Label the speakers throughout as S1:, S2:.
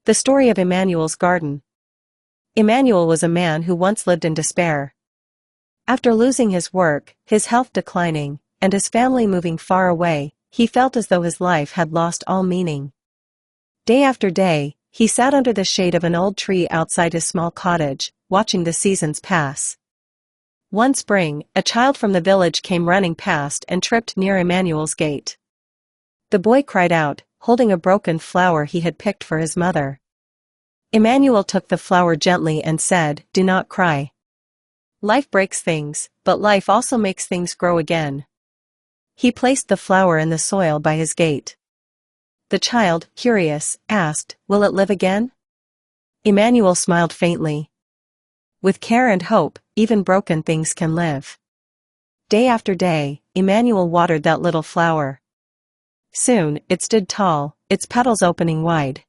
S1: The story of Emmanuel's garden. Emmanuel was a man who once lived in despair. After losing his work, his health declining, and his family moving far away, he felt as though his life had lost all meaning. Day after day, he sat under the shade of an old tree outside his small cottage, watching the seasons pass. One spring, a child from the village came running past and tripped near Emmanuel's gate. The boy cried out, holding a broken flower he had picked for his mother. Emmanuel took the flower gently and said, "Do not cry. Life breaks things, but life also makes things grow again." He placed the flower in the soil by his gate. The child, curious, asked, "Will it live again?" Emmanuel smiled faintly. With care and hope, even broken things can live. Day after day, Emmanuel watered that little flower. Soon, it stood tall, its petals opening wide.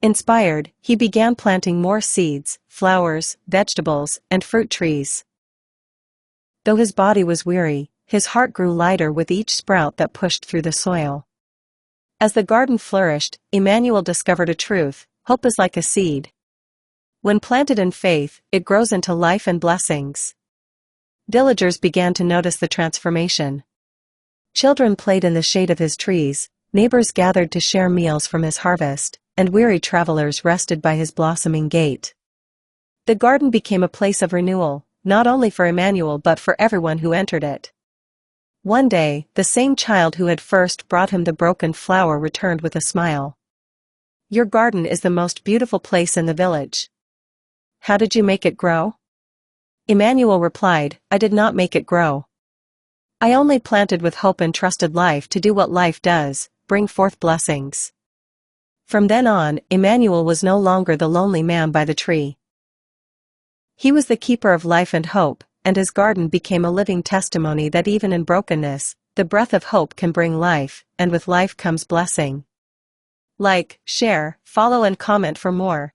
S1: Inspired, he began planting more seeds, flowers, vegetables, and fruit trees. Though his body was weary, his heart grew lighter with each sprout that pushed through the soil. As the garden flourished, Emmanuel discovered a truth: hope is like a seed. When planted in faith, it grows into life and blessings. Villagers began to notice the transformation. Children played in the shade of his trees, neighbors gathered to share meals from his harvest, and weary travelers rested by his blossoming gate. The garden became a place of renewal, not only for Emmanuel but for everyone who entered it. One day, the same child who had first brought him the broken flower returned with a smile. "Your garden is the most beautiful place in the village. How did you make it grow?" Emmanuel replied, "I did not make it grow. I only planted with hope and trusted life to do what life does, bring forth blessings." From then on, Emmanuel was no longer the lonely man by the tree. He was the keeper of life and hope, and his garden became a living testimony that even in brokenness, the breath of hope can bring life, and with life comes blessing. Like, share, follow and comment for more.